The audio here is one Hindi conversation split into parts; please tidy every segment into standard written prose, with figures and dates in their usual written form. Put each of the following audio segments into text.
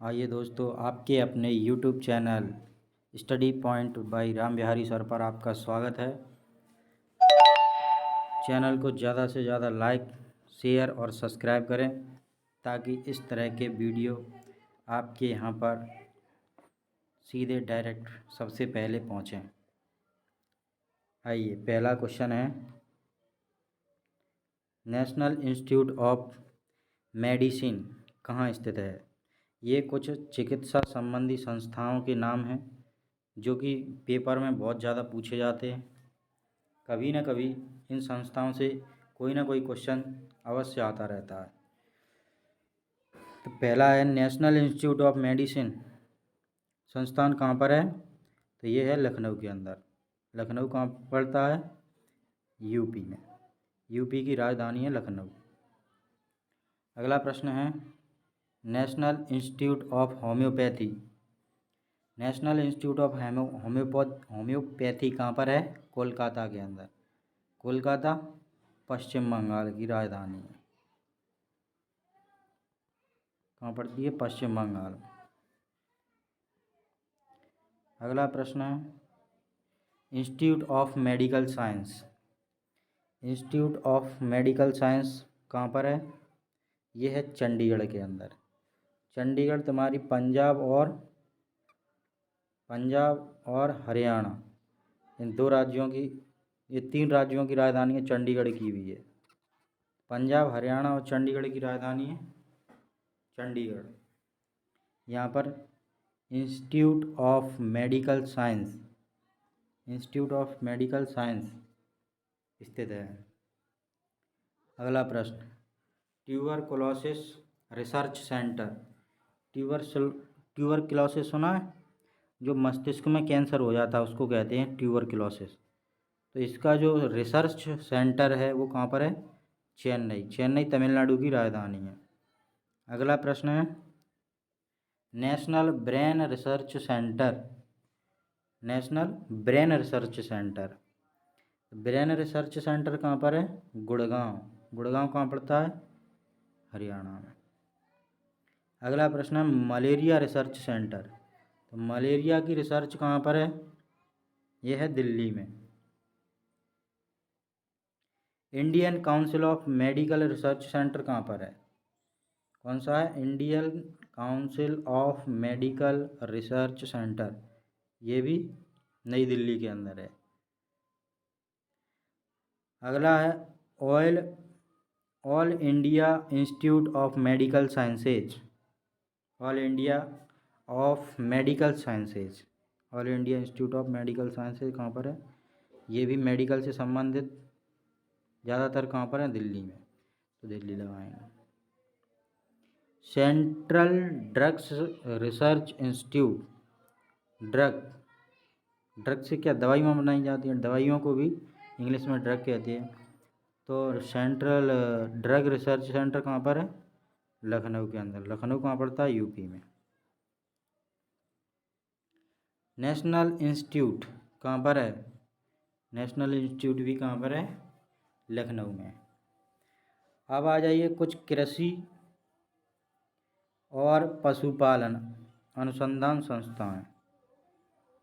आइए दोस्तों, आपके अपने YouTube channel study point by Ram Bihari sir पर आपका स्वागत है। चैनल को ज़्यादा से ज़्यादा लाइक, शेयर और सब्सक्राइब करें ताकि इस तरह के वीडियो आपके यहाँ पर सीधे डायरेक्ट सबसे पहले पहुँचें। आइए, पहला क्वेश्चन है, नेशनल इंस्टीट्यूट ऑफ मेडिसिन कहाँ स्थित है? ये कुछ चिकित्सा संबंधी संस्थाओं के नाम हैं जो कि पेपर में बहुत ज़्यादा पूछे जाते हैं। कभी ना कभी इन संस्थाओं से कोई ना कोई क्वेश्चन अवश्य आता रहता है। तो पहला है, नेशनल इंस्टीट्यूट ऑफ मेडिसिन संस्थान कहाँ पर है? तो ये है लखनऊ के अंदर। लखनऊ कहाँ पड़ता है? यूपी में। यूपी की राजधानी है लखनऊ। अगला प्रश्न है, national institute of homeopathy. National institute of homeopathy कहाँ पर है? कोलकाता के अंदर। कोलकाता पश्चिम बंगाल की राजधानी है। कहाँ पड़ती है? पश्चिम बंगाल। अगला प्रश्न है, institute of medical science. Institute of medical science कहाँ पर है? ये है चंडीगढ़ के अंदर। चंडीगढ़ तुम्हारी पंजाब और हरियाणा, इन दो राज्यों की, ये तीन राज्यों की राजधानी है चंडीगढ़ की भी है। पंजाब, हरियाणा और चंडीगढ़ की राजधानी है चंडीगढ़। यहाँ पर इंस्टीट्यूट ऑफ मेडिकल साइंस स्थित है। अगला प्रश्न, ट्यूबरकुलोसिस रिसर्च सेंटर। ट्यूबरकुलोसिस सुना है? जो मस्तिष्क में कैंसर हो जाता है उसको कहते हैं ट्यूबरकुलोसिस। तो इसका जो रिसर्च सेंटर है वो कहाँ पर है? चेन्नई तमिलनाडु की राजधानी है। अगला प्रश्न है, national brain research centre. Brain research centre कहाँ पर है? गुड़गांव कहाँ पड़ता है? हरियाणा में। अगला प्रश्न है, मलेरिया रिसर्च सेंटर। तो मलेरिया की रिसर्च कहाँ पर है? यह है दिल्ली में। Indian council of medical research centre कहाँ पर है? कौन सा है? Indian council of medical research centre, ये भी नई दिल्ली के अंदर है। अगला है, all India institute of medical sciences. All India institute of medical sciences कहाँ पर है? ये भी मेडिकल से संबंधित ज़्यादातर कहाँ पर है? दिल्ली में। तो दिल्ली लगाएंगे। Central drugs research institute. Drug से क्या दवाइयाँ बनाई जाती हैं? दवाइयों को भी इंग्लिश में ड्रग कहते हैं। तो सेंट्रल ड्रग रिसर्च सेंटर कहाँ पर है? लखनऊ के अंदर। लखनऊ कहाँ पड़ता है? यूपी में। नेशनल इंस्टीट्यूट कहाँ पर है? नेशनल इंस्टीट्यूट भी कहाँ पर है? लखनऊ में। अब आ जाइए कुछ कृषि और पशुपालन अनुसंधान संस्थाएं।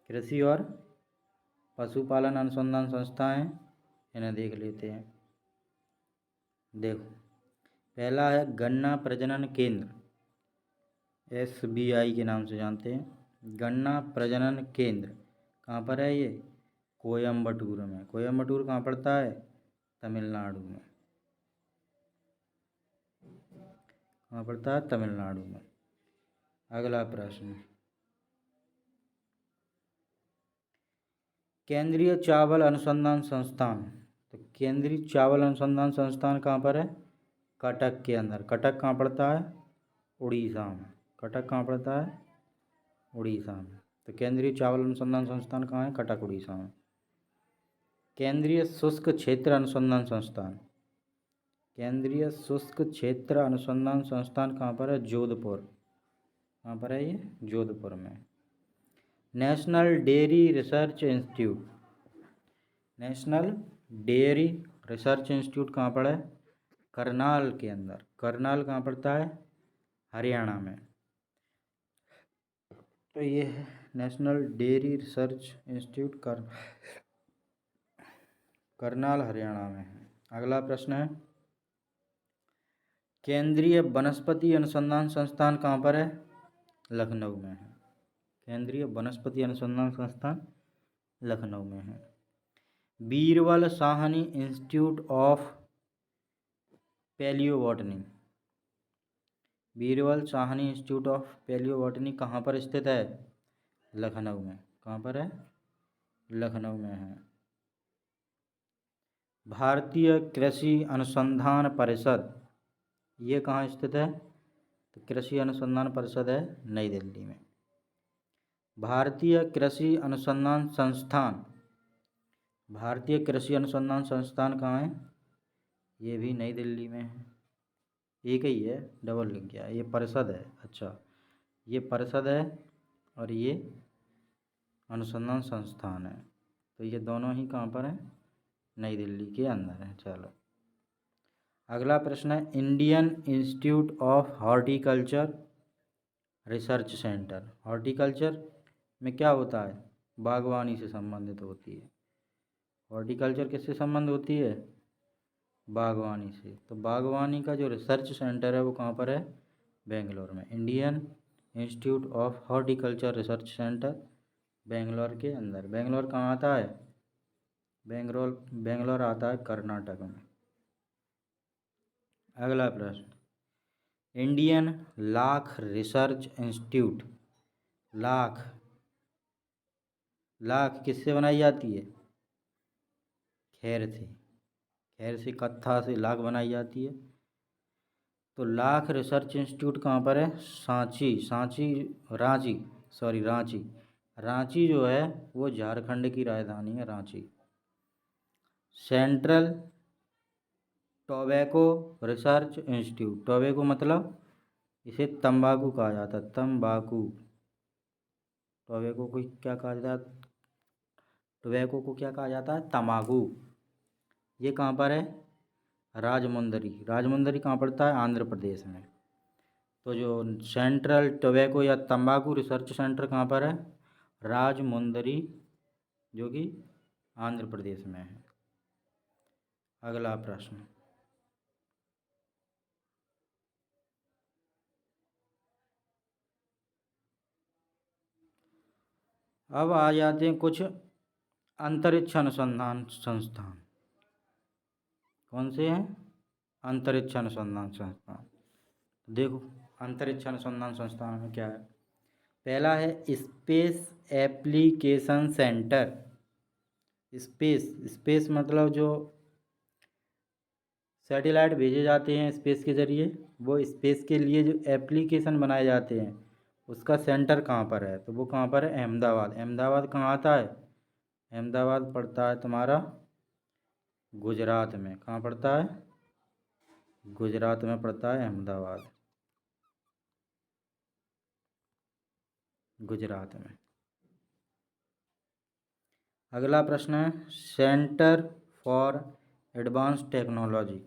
कृषि और पशुपालन अनुसंधान संस्थाएं, इन्हें देख लेते हैं। देखो, पहला है गन्ना प्रजनन केंद्र, SBI के नाम से जानते हैं। गन्ना प्रजनन केंद्र कहाँ पर है? ये कोयम्बटूर में। कोयम्बटूर कहाँ पड़ता है? तमिलनाडु में। कहाँ पड़ता है? तमिलनाडु में। अगला प्रश्न, केंद्रीय चावल अनुसंधान संस्थान। तो केंद्रीय चावल अनुसंधान संस्थान कहाँ पर है? कटक के अंदर। कटक कहाँ पड़ता है? उड़ीसा में। कटक कहाँ पड़ता है? उड़ीसा में। तो केंद्रीय चावल अनुसंधान संस्थान कहाँ है? कटक, उड़ीसा में। केंद्रीय शुष्क क्षेत्र अनुसंधान संस्थान। केंद्रीय शुष्क क्षेत्र अनुसंधान संस्थान कहाँ पर है? जोधपुर। कहाँ पर है ये? जोधपुर में। National dairy research institute. National dairy research institute कहाँ पर है? करनाल के अंदर। करनाल कहाँ पड़ता है? हरियाणा में। तो ये है national dairy research institute Karnal Haryana में है। अगला प्रश्न है, केंद्रीय वनस्पति अनुसंधान संस्थान कहाँ पर है? लखनऊ में है। केंद्रीय वनस्पति अनुसंधान संस्थान लखनऊ में है। Birbal Sahni institute of palaeobotany, Birbal Sahni institute of palaeobotany कहाँ पर स्थित है? लखनऊ में। कहाँ पर है? लखनऊ में है। भारतीय कृषि अनुसंधान परिषद ये कहाँ स्थित है? तो कृषि अनुसंधान परिषद है नई दिल्ली में। भारतीय कृषि अनुसंधान संस्थान, भारतीय कृषि अनुसंधान संस्थान कहाँ है? ये भी नई दिल्ली में है। एक ही है, डबल लिख गया, ये परिषद है। अच्छा, ये परिषद है और ये अनुसंधान संस्थान है, तो ये दोनों ही कहाँ पर है? नई दिल्ली के अंदर है। चलो अगला प्रश्न है, Indian institute of horticulture research centre, horticulture में क्या होता है? बागवानी से संबंधित होती है। हॉर्टिकल्चर किससे संबंध होती है? बागवानी से। तो बागवानी का जो रिसर्च सेंटर है वो कहाँ पर है? बेंगलोर में। Indian institute of horticulture research centre Bangalore के अंदर। बेंगलोर कहाँ आता है? बेंगलोर आता है कर्नाटक में। अगला प्रश्न, Indian lakh research institute, lakh किससे बनाई जाती है? खैर से कत्था से लाख बनाई जाती है। तो लाख रिसर्च इंस्टीट्यूट कहाँ पर है? रांची जो है वो झारखंड की राजधानी है, Ranchi. Central tobacco research institute, tobacco मतलब इसे तंबाकू कहा जाता है, तंबाकू। टोबैको को क्या कहा जाता है? टोबैको को क्या कहा जाता है? तंबाकू। ये कहाँ पर है? राजमुंदरी कहाँ पड़ता है? आंध्र प्रदेश में। तो जो सेंट्रल टोबैको या तंबाकू रिसर्च सेंटर कहाँ पर है? राजमुंदरी, जो कि आंध्र प्रदेश में है। अगला प्रश्न, अब आ जाते हैं कुछ अंतरिक्ष अनुसंधान संस्थान। कौन से हैं? अंतरिक्ष अनुसंधान संस्थान। देखो अंतरिक्ष अनुसंधान संस्थान में क्या है। पहला है स्पेस एप्लीकेशन सेंटर। स्पेस मतलब जो सैटेलाइट भेजे जाते हैं स्पेस के ज़रिए, वो स्पेस के लिए जो एप्लीकेशन बनाए जाते हैं उसका सेंटर कहाँ पर है? तो वो कहाँ पर है? अहमदाबाद। अहमदाबाद कहाँ आता है? अहमदाबाद पड़ता है तुम्हारा गुजरात में। कहाँ पड़ता है? गुजरात में पड़ता है अहमदाबाद, गुजरात में। अगला प्रश्न है, centre for advance technology.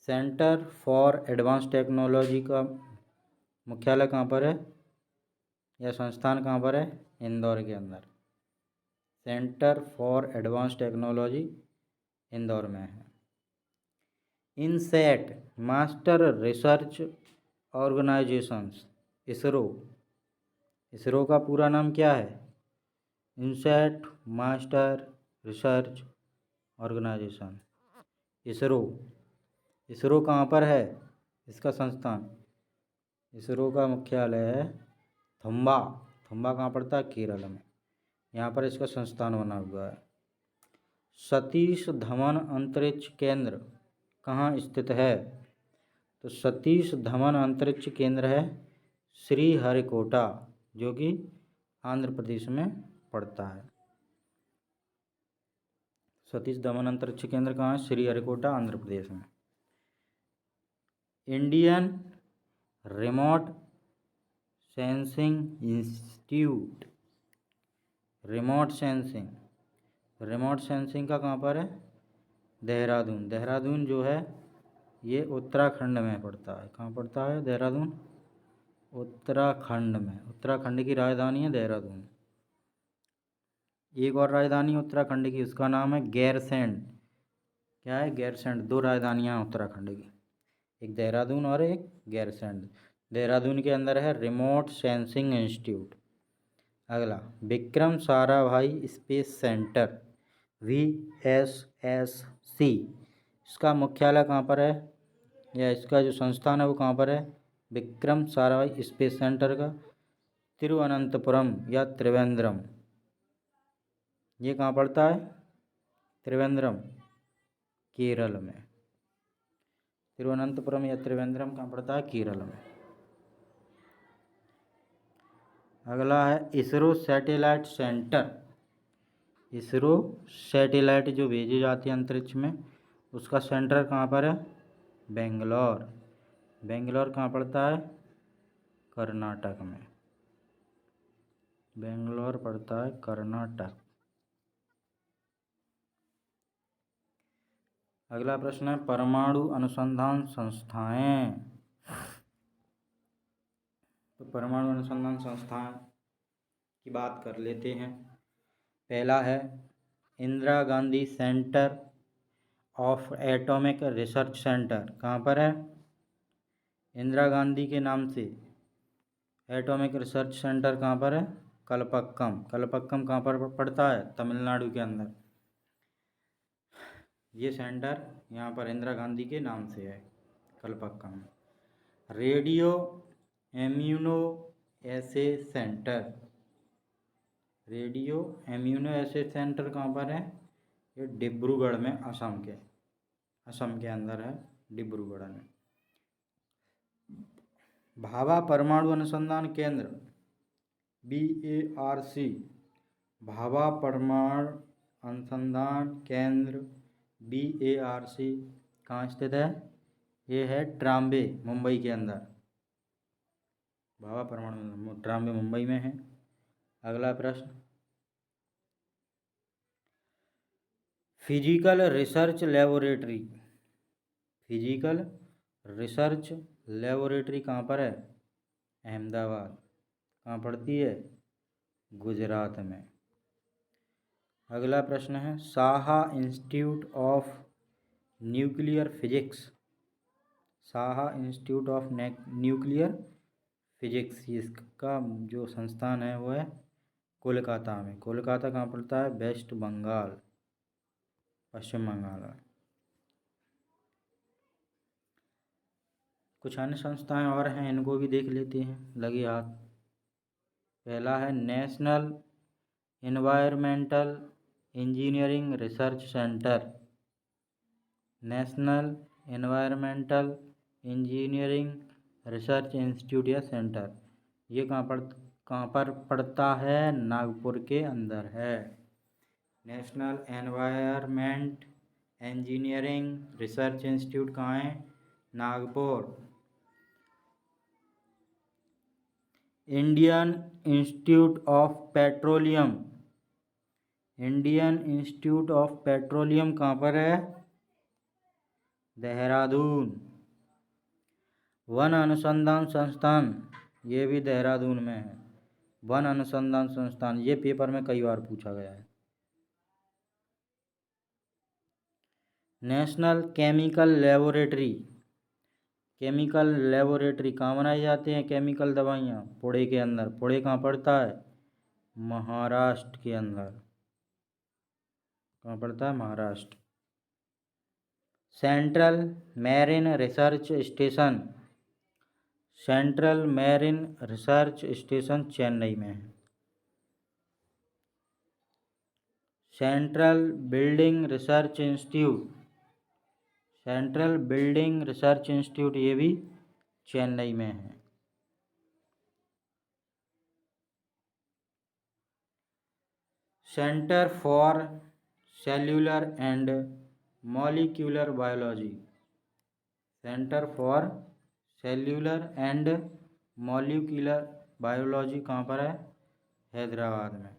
Centre for advance technology का मुख्यालय कहाँ पर है या संस्थान कहाँ पर है? इंदौर के अंदर। Centre for advance technology Indore में है। इनसेट मास्टर रिसर्च ऑर्गेनाइजेशंस, इसरो का पूरा नाम क्या है? इनसेट मास्टर रिसर्च ऑर्गेनाइजेशन, इसरो कहाँ पर है? इसका संस्थान, इसरो का मुख्यालय है थम्बा। कहाँ पड़ता है? केरल में। यहाँ पर इसका संस्थान बना हुआ है। सतीश धवन अंतरिक्ष केंद्र कहाँ स्थित है? तो सतीश धवन अंतरिक्ष केंद्र है श्रीहरिकोटा, जो कि आंध्र प्रदेश में पड़ता है। सतीश धवन अंतरिक्ष केंद्र कहाँ है? श्रीहरिकोटा, आंध्र प्रदेश में। Indian remote sensing institute, remote sensing का कहाँ पर है? देहरादून जो है ये उत्तराखंड में पड़ता है। कहाँ पड़ता है? देहरादून उत्तराखंड में। उत्तराखंड की राजधानी है देहरादून। एक और राजधानी है उत्तराखंड की, उसका नाम है गैरसैंण। क्या है? गैरसैंण। दो राजधानियाँ हैं उत्तराखंड की, एक देहरादून और एक गैरसैंण। देहरादून के अंदर है रिमोट सेंसिंग इंस्टीट्यूट। अगला, Vikram Sarabhai space centre VSSC, इसका मुख्यालय कहाँ पर है, या इसका जो संस्थान है वो कहाँ पर है? विक्रम साराभाई स्पेस सेंटर का तिरुवनंतपुरम या त्रिवेंद्रम। ये कहाँ पड़ता है? त्रिवेंद्रम, केरल में। तिरुवनंतपुरम या त्रिवेंद्रम कहाँ पड़ता है? केरल में। अगला है ISRO satellite centre. ISRO satellite जो भेजी जाती है अंतरिक्ष में, उसका सेंटर कहाँ पर है? बेंगलोर। बेंगलोर कहाँ पड़ता है? कर्नाटक में। बेंगलोर पड़ता है कर्नाटक। अगला प्रश्न है परमाणु अनुसंधान संस्थाएं। तो परमाणु अनुसंधान संस्थान की बात कर लेते हैं। पहला है Indira Gandhi centre of atomic research centre. कहाँ पर है? इंदिरा गांधी के नाम से एटॉमिक रिसर्च सेंटर कहाँ पर है? कलपक्कम। कलपक्कम कहाँ पर पड़ता है? तमिलनाडु के अंदर। ये सेंटर यहाँ पर इंदिरा गांधी के नाम से है, कलपक्कम। रेडियो इम्यूनो एसे सेंटर। रेडियो इम्यूनो एसे सेंटर कहाँ पर है? ये डिब्रूगढ़ में, असम के अंदर है, डिब्रूगढ़ में। भाभा परमाणु अनुसंधान केंद्र BARC, भाभा परमाणु अनुसंधान केंद्र BARC कहाँ स्थित है? ये है ट्राम्बे, मुंबई के अंदर। भाभा परमाणु ट्राम्बे मुंबई में है। अगला प्रश्न, physical research laboratory. Physical research laboratory कहाँ पर है? अहमदाबाद। कहाँ पड़ती है? गुजरात में। अगला प्रश्न है Saha institute of nuclear physics. Saha institute of nuclear physics, इसका जो संस्थान है वो है कोलकाता में। कोलकाता कहाँ पड़ता है? वेस्ट बंगाल, पश्चिम बंगाल में। कुछ अन्य संस्थाएं और हैं, इनको भी देख लेते हैं लगे हाथ। पहला है national environmental engineering research centre. National environmental engineering research institute या सेंटर, ये कहाँ पर पड़ता है? नागपुर के अंदर है। National environment engineering research institute कहाँ है? Nagpur. Indian institute of petroleum. Indian institute of petroleum कहाँ पर है? देहरादून। वन अनुसंधान संस्थान, ये भी देहरादून में है। वन अनुसंधान संस्थान, ये पेपर में कई बार पूछा गया है। National chemical laboratory. Chemical laboratory कहाँ बनाई जाती हैं केमिकल दवाइयाँ? पुणे के अंदर। पुणे कहाँ पड़ता है? महाराष्ट्र के अंदर। कहाँ पड़ता है? Maharashtra. Central marine research station. Central marine research station Chennai में है। Central building research institute. Central building research institute, ये भी चेन्नई में है। Centre for cellular and molecular biology. Centre for cellular and molecular biology कहाँ पर है? हैदराबाद में।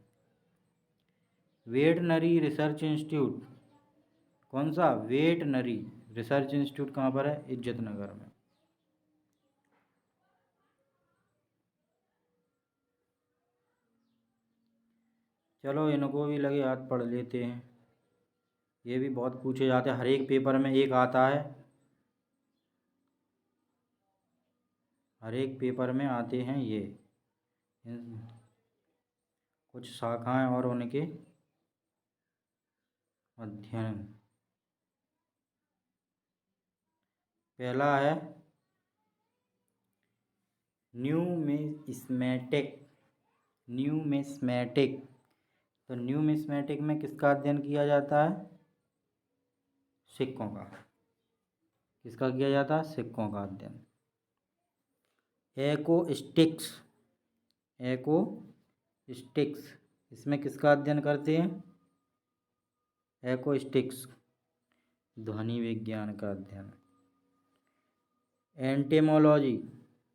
वेटनरी रिसर्च इंस्टीट्यूट, कौन सा? वेटनरी रिसर्च इंस्टीट्यूट कहाँ पर है? इज्जत नगर में। चलो इनको भी लगे हाथ पढ़ लेते हैं। ये भी बहुत पूछे जाते हैं, हर एक पेपर में एक आता है, हर एक पेपर में आते हैं ये कुछ शाखाएं और उनके अध्ययन। पहला है न्यूमिस्मेटिक। न्यूमिस्मेटिक, तो न्यूमिस्मेटिक में किसका अध्ययन किया जाता है? सिक्कों का। किसका किया जाता है? सिक्कों का अध्ययन। एकोस्टिक्स। एकोस्टिक्स, इसमें किसका अध्ययन करते हैं? एकोस्टिक्स, ध्वनि विज्ञान का अध्ययन। एंटेमोलॉजी।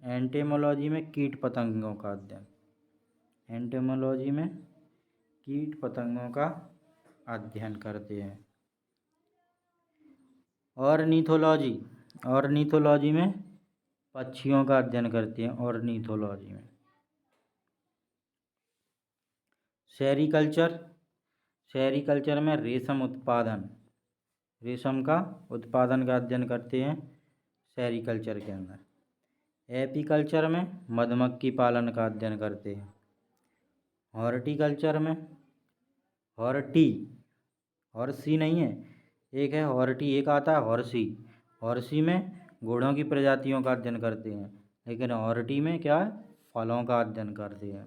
एंटेमोलॉजी में कीट पतंगों का अध्ययन। एंटेमोलॉजी में कीट पतंगों का अध्ययन करते हैं। ऑर्निथोलॉजी। ऑर्निथोलॉजी में पक्षियों का अध्ययन करते हैं। ऑर्निथोलॉजी में। सेरीकल्चर। सेरीकल्चर में रेशम उत्पादन, रेशम का उत्पादन का अध्ययन करते हैं सेरीकल्चर के अंदर। एपीकल्चर में मधुमक्खी पालन का अध्ययन करते हैं। हॉर्टिकल्चर में हॉर्सी नहीं है, एक है हॉर्टी, एक आता है हॉर्सी। हॉर्सी में घोड़ों की प्रजातियों का अध्ययन करते हैं, लेकिन हॉर्टी में क्या है? फलों का अध्ययन करते हैं।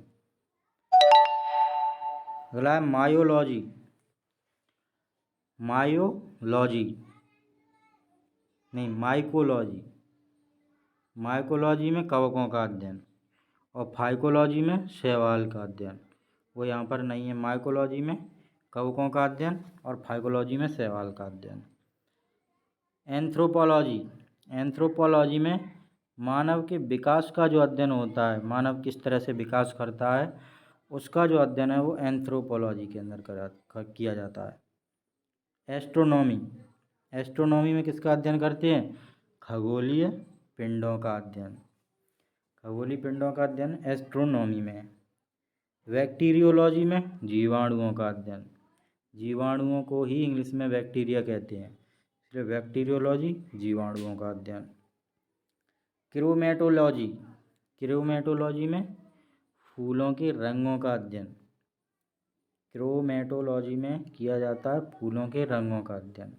अगला है मायोलॉजी। मायोलॉजी नहीं, माइकोलॉजी। माइकोलॉजी में कवकों का अध्ययन, और फाइकोलॉजी में शैवाल का अध्ययन। वो यहाँ पर नहीं है। माइकोलॉजी में कवकों का अध्ययन और फाइकोलॉजी में शैवाल का अध्ययन। एंथ्रोपोलॉजी। एंथ्रोपोलॉजी में मानव के विकास का जो अध्ययन होता है, मानव किस तरह से विकास करता है, उसका जो अध्ययन है वो एंथ्रोपोलॉजी के अंदर किया जाता है। एस्ट्रोनॉमी। एस्ट्रोनॉमी में किसका अध्ययन करते हैं? खगोलीय पिंडों का अध्ययन। खगोलीय पिंडों का अध्ययन एस्ट्रोनॉमी में। बैक्टीरियोलॉजी में जीवाणुओं का अध्ययन। जीवाणुओं को ही इंग्लिश में बैक्टीरिया कहते हैं, इसलिए बैक्टीरियोलॉजी जीवाणुओं का अध्ययन। क्रोमेटोलॉजी। क्रोमेटोलॉजी में फूलों के रंगों का अध्ययन। क्रोमेटोलॉजी में किया जाता है फूलों के रंगों का अध्ययन।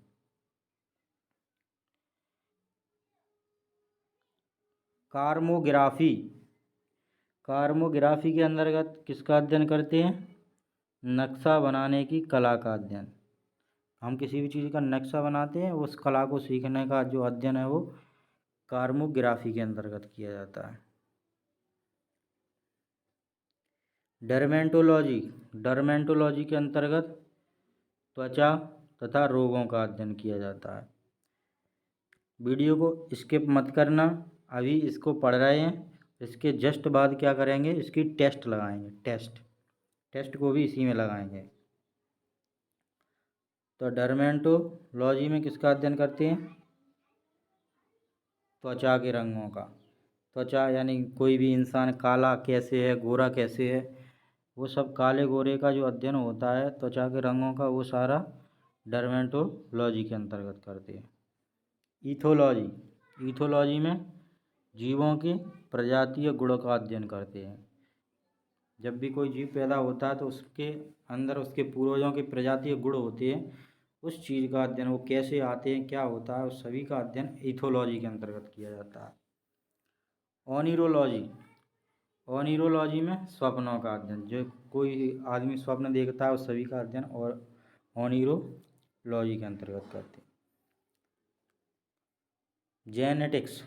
कार्मोग्राफी। कार्मोग्राफी के अंतर्गत किसका अध्ययन करते हैं? नक्शा बनाने की कला का अध्ययन। हम किसी भी चीज़ का नक्शा बनाते हैं, उस कला को सीखने का जो अध्ययन है वो कार्मोग्राफी के अंतर्गत किया जाता है। डर्मेटोलॉजी। डर्मेटोलॉजी के अंतर्गत त्वचा तथा रोगों का अध्ययन किया जाता है। वीडियो को स्किप मत करना, अभी इसको पढ़ रहे हैं, इसके जस्ट बाद क्या करेंगे? इसकी टेस्ट लगाएंगे। टेस्ट को भी इसी में लगाएंगे। तो डर्मेटोलॉजी में किसका अध्ययन करते हैं? त्वचा के रंगों का। त्वचा यानी कोई भी इंसान काला कैसे है, गोरा कैसे है, वो सब काले गोरे का जो अध्ययन होता है त्वचा के रंगों का, वो सारा डर्मेटोलॉजी के अंतर्गत करते हैं। ईथोलॉजी। ईथोलॉजी में जीवों के प्रजातीय गुणों का अध्ययन करते हैं। जब भी कोई जीव पैदा होता है तो उसके अंदर उसके पूर्वजों के प्रजातीय गुण होते हैं, उस चीज़ का अध्ययन, वो कैसे आते हैं, क्या होता है, उस सभी का अध्ययन ईथोलॉजी के अंतर्गत किया जाता है। ओनिरोलॉजी। ओनिरोलॉजी में स्वप्नों का अध्ययन, जो कोई आदमी स्वप्न देखता है उस सभी का अध्ययन और ओनिरोलॉजी के अंतर्गत करते हैं। जेनेटिक्स।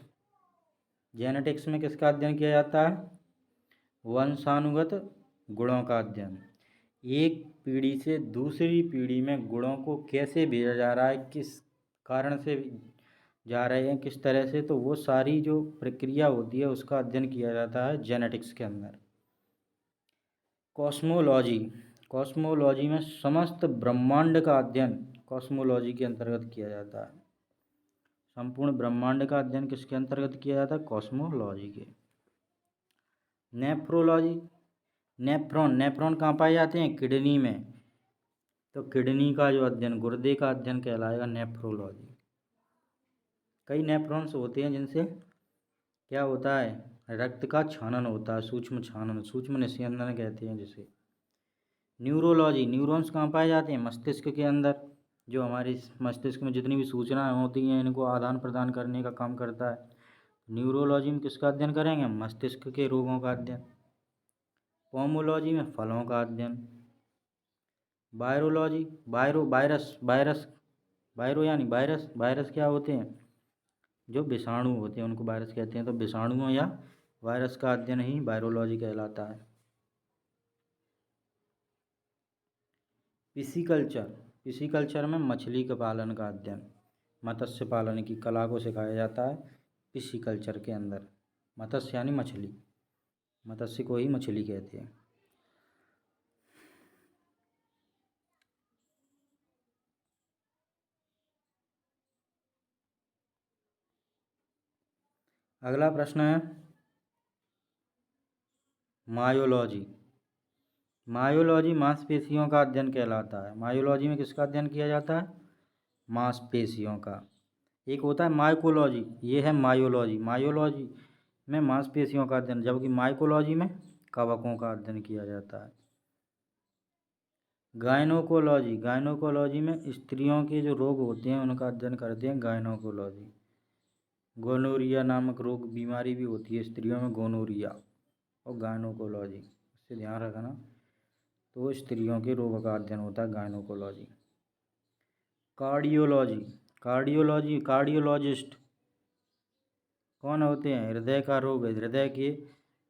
जेनेटिक्स में किसका अध्ययन किया जाता है? वंशानुगत गुणों का अध्ययन। एक पीढ़ी से दूसरी पीढ़ी में गुणों को कैसे भेजा जा रहा है, किस कारण से जा रहे हैं, किस तरह से, तो वो सारी जो प्रक्रिया होती है उसका अध्ययन किया जाता है जेनेटिक्स के अंदर। कॉस्मोलॉजी। कॉस्मोलॉजी में समस्त ब्रह्मांड का अध्ययन कॉस्मोलॉजी के अंतर्गत किया जाता है। संपूर्ण ब्रह्मांड का अध्ययन किसके अंतर्गत किया जाता है? कॉस्मोलॉजी के। नेफ्रोलॉजी। नेफ्रॉन, नेफ्रॉन कहाँ पाए जाते हैं? किडनी में। तो किडनी का जो अध्ययन, गुर्दे का अध्ययन कहलाएगा नेफ्रोलॉजी। कई नेफ्रॉन्स होते हैं जिनसे क्या होता है? रक्त का छानन होता है, सूक्ष्म छानन, सूक्ष्म निस्यंदन कहते हैं जिसे। न्यूरोलॉजी, न्यूरॉन्स कहाँ पाए जाते हैं? मस्तिष्क के अंदर। जो हमारे मस्तिष्क में जितनी भी सूचनाएं होती हैं इनको आदान प्रदान करने का काम करता है। न्यूरोलॉजी में किसका अध्ययन करेंगे? मस्तिष्क के रोगों का अध्ययन। पोमोलॉजी में फलों का अध्ययन। वायरोलॉजी, वायरो यानी वायरस, वायरस क्या होते हैं? जो विषाणु होते हैं उनको वायरस कहते हैं। तो विषाणुओं या वायरस का अध्ययन ही वायरोलॉजी कहलाता है। पिसीकल्चर, पिसीकल्चर में मछली के पालन का अध्ययन, मत्स्य पालन की कला को सिखाया जाता है पिसीकल्चर के अंदर। मत्स्य यानी मछली, मत्स्य को ही मछली कहते हैं। अगला प्रश्न है मायोलॉजी। मायोलॉजी मांसपेशियों का अध्ययन कहलाता है। मायोलॉजी में किसका अध्ययन किया जाता है? मांसपेशियों का। एक होता है माइकोलॉजी, ये है मायोलॉजी। मायोलॉजी में मांसपेशियों का अध्ययन, जबकि माइकोलॉजी में कवकों का अध्ययन किया जाता है। गायनोकोलॉजी, गायनोकोलॉजी में स्त्रियों के जो रोग होते हैं उनका अध्ययन करते हैं गायनोकोलॉजी। गोनोरिया नामक रोग, बीमारी भी होती है स्त्रियों में, गोनोरिया, और गायनोकोलॉजी, इससे ध्यान रखना। तो स्त्रियों के रोग का अध्ययन होता है गायनोकोलॉजी। कार्डियोलॉजी, कार्डियोलॉजी, कार्डियोलॉजिस्ट कौन होते हैं? हृदय का रोग, हृदय के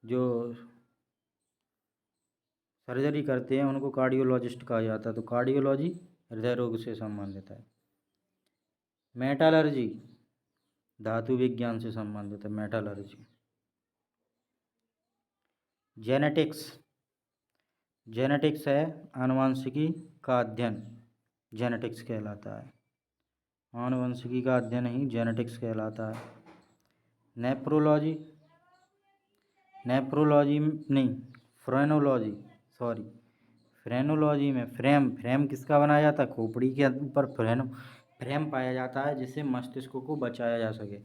जो सर्जरी करते हैं उनको कार्डियोलॉजिस्ट कहा जाता है। तो कार्डियोलॉजी हृदय रोग से संबंधित है। मेटालर्जी धातु विज्ञान से संबंधित है, मेटालर्जी। जेनेटिक्स, जेनेटिक्स है आनुवंशिकी का अध्ययन, जेनेटिक्स कहलाता है। आनुवंशिकी का अध्ययन ही जेनेटिक्स कहलाता है। नेफ्रोलॉजी, नेफ्रोलॉजी नहीं, फ्रेनोलॉजी, सॉरी, फ्रेनोलॉजी में फ्रेम, फ्रेम किसका बनाया जाता है? खोपड़ी के ऊपर फ्रेम पाया जाता है जिससे मस्तिष्क को बचाया जा सके।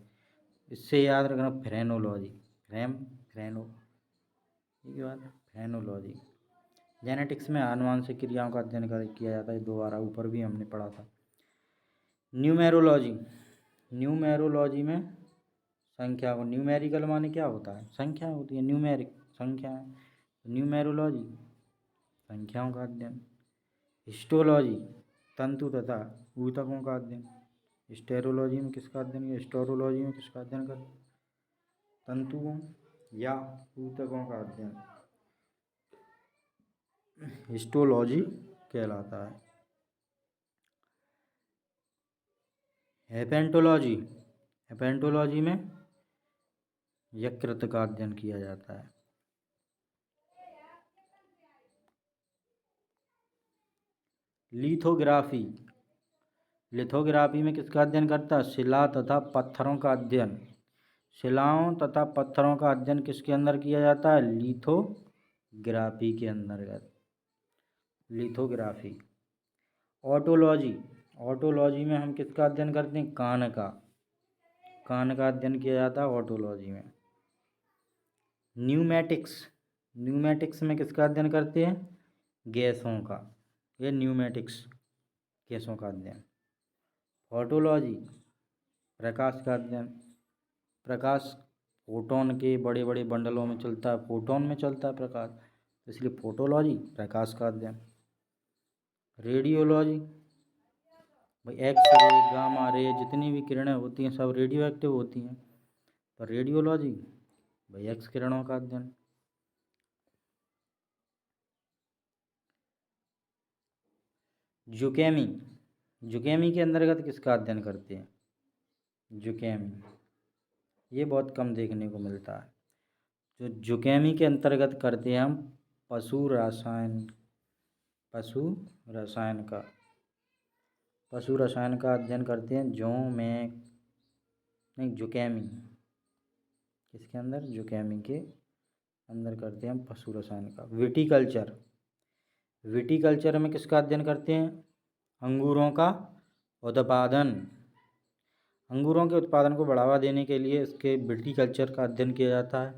इससे याद रखना फ्रेनोलॉजी, फ्रेम, फ्रेनो, ठीक है बात, फ्रेनोलॉजी। जेनेटिक्स में आनुवंशिक क्रियाओं का अध्ययन किया जाता है, दोबारा ऊपर भी हमने पढ़ा था। न्यूमेरोलॉजी, न्यूमेरोलॉजी में संख्या को, न्यूमेरिकल माने क्या होता है? संख्या होती है, न्यूमेरिक संख्या है। न्यूमेरोलॉजी संख्याओं का अध्ययन। हिस्टोलॉजी तंतु तथा ऊतकों का अध्ययन। स्टेरोलॉजी में किसका अध्ययन किया? स्टेरोलॉजी में किसका अध्ययन कर? तंतुओं या ऊतकों का अध्ययन हिस्टोलॉजी कहलाता है। हेपेंटोलॉजी, हेपेंटोलॉजी में यकृत का अध्ययन किया जाता है। लिथोग्राफी, लिथोग्राफी में किसका अध्ययन करता है? शिला तथा पत्थरों का अध्ययन। शिलाओं तथा पत्थरों का अध्ययन किसके अंदर किया जाता है? लिथोग्राफी के अंतर्गत, लिथोग्राफी। ऑटोलॉजी, ऑटोलॉजी में हम किसका अध्ययन करते हैं? कान का, कान का अध्ययन किया जाता है ऑटोलॉजी में। न्यूमेटिक्स, न्यूमेटिक्स में किसका अध्ययन करते हैं? गैसों का, ये न्यूमेटिक्स, गैसों का अध्ययन। फोटोलॉजी प्रकाश का अध्ययन, प्रकाश फोटोन के बड़े बड़े बंडलों में चलता है, फोटोन में चलता है प्रकाश, इसलिए फोटोलॉजी प्रकाश का अध्ययन। रेडियोलॉजी भाई एक्स रे, गामा रे, जितनी भी किरणें होती हैं सब रेडियो एक्टिव होती हैं, तो रेडियोलॉजी भाई एक्स किरणों का अध्ययन। जुकेमी, जुकेमी के अंतर्गत किसका अध्ययन करते हैं? जुकेमी, ये बहुत कम देखने को मिलता है। जो जुकेमी के अंतर्गत करते हैं हम पशु रसायन, पशु रसायन का, पशु रसायन का अध्ययन करते हैं जो में नहीं जुकेमी, किसके अंदर? जुकेमी के अंदर करते हैं हम पशु रसायन का। विटीकल्चर, विटीकल्चर में किसका अध्ययन करते हैं? अंगूरों का उत्पादन। अंगूरों के उत्पादन को बढ़ावा देने के लिए इसके विटीकल्चर का अध्ययन किया जाता है।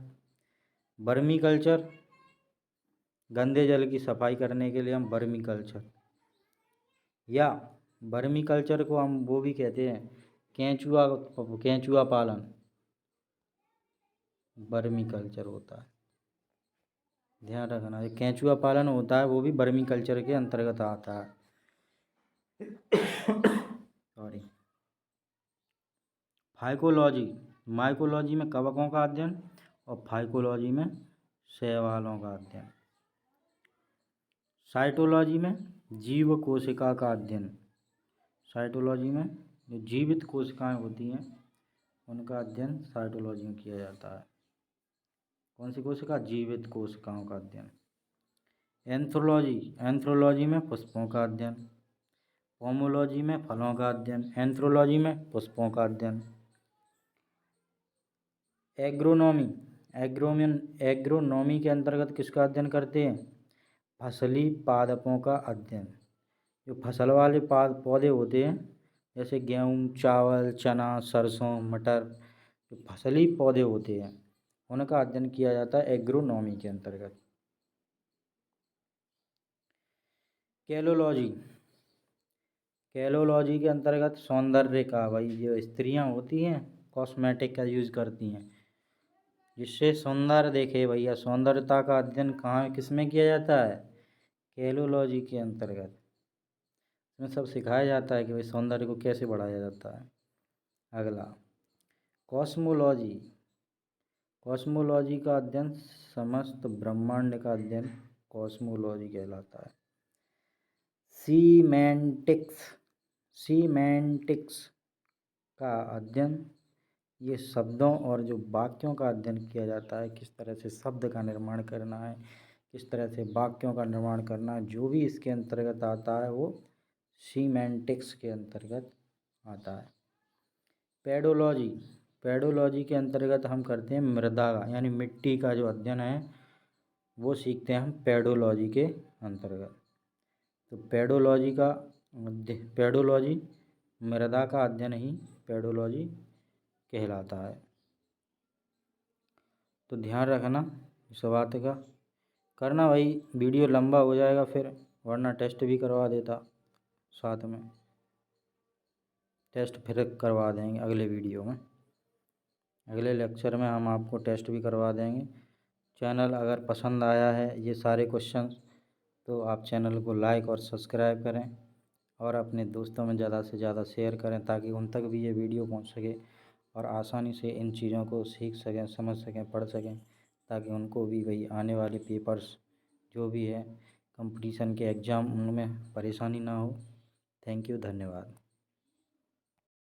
वर्मी कल्चर, गंदे जल की सफाई करने के लिए हम वर्मी कल्चर, या वर्मी कल्चर को हम वो भी कहते हैं केंचुआ पालन, वर्मी कल्चर होता है। ध्यान रखना, ये केंचुआ पालन होता है वो भी वर्मी कल्चर के अंतर्गत आता है। सॉरी। फाइकोलॉजी, माइकोलॉजी में कवकों का अध्ययन और फाइकोलॉजी में शैवालों का अध्ययन। साइटोलॉजी में जीव कोशिका का अध्ययन, साइटोलॉजी में जो जीवित कोशिकाएं होती हैं उनका अध्ययन साइटोलॉजी में किया जाता है। कौन सी कोशिका? जीवित कोशिकाओं का अध्ययन। एंथ्रोलॉजी, एंथ्रोलॉजी में पुष्पों का अध्ययन। पोमोलॉजी में फलों का अध्ययन, एंथ्रोलॉजी में पुष्पों का अध्ययन। एग्रोनॉमी, एग्रोनॉमी के अंतर्गत किसका अध्ययन करते हैं? फसली पादपों का अध्ययन। जो फसल वाले पौधे होते हैं जैसे गेहूँ, चावल, चना, सरसों, मटर, जो फसली पौधे होते हैं उनका अध्ययन किया जाता है एग्रोनॉमी के अंतर्गत। कैलोलॉजी, कैलोलॉजी के अंतर्गत सौंदर्य का, भाई जो स्त्रियां होती हैं कॉस्मेटिक का यूज़ करती हैं जिससे सौंदर्य देखे भैया, सौंदर्यता का अध्ययन कहाँ किस में किया जाता है? कैलोलॉजी के अंतर्गत। इसमें सब सिखाया जाता है कि भाई सौंदर्य को कैसे बढ़ाया जाता है। अगला कॉस्मोलॉजी, कॉस्मोलॉजी का अध्ययन समस्त ब्रह्मांड का अध्ययन कॉस्मोलॉजी कहलाता है। सीमेंटिक्स, सीमेंटिक्स का अध्ययन ये शब्दों और जो वाक्यों का अध्ययन किया जाता है, किस तरह से शब्द का निर्माण करना है, किस तरह से वाक्यों का निर्माण करना है, जो भी इसके अंतर्गत आता है वो सीमेंटिक्स के अंतर्गत आता है। पेडोलॉजी, पेडोलॉजी के अंतर्गत हम करते हैं मृदा का यानी मिट्टी का जो अध्ययन है वो सीखते हैं हम पेडोलॉजी के अंतर्गत। तो पेडोलॉजी मृदा का अध्ययन ही पेडोलॉजी कहलाता है। तो ध्यान रखना इस बात का, करना भाई, वीडियो लंबा हो जाएगा फिर, वरना टेस्ट भी करवा देता साथ में, टेस्ट फिर करवा देंगे अगले वीडियो में, अगले लेक्चर में हम आपको टेस्ट भी करवा देंगे। चैनल अगर पसंद आया है ये सारे क्वेश्चन तो आप चैनल को लाइक और सब्सक्राइब करें और अपने दोस्तों में ज़्यादा से ज़्यादा शेयर करें ताकि उन तक भी ये वीडियो पहुंच सके और आसानी से इन चीज़ों को सीख सकें, समझ सकें, पढ़ सकें, ताकि उनको भी भाई आने वाले पेपर्स जो भी है कंपटीशन के एग्ज़ाम उनमें परेशानी ना हो। थैंक यू, धन्यवाद।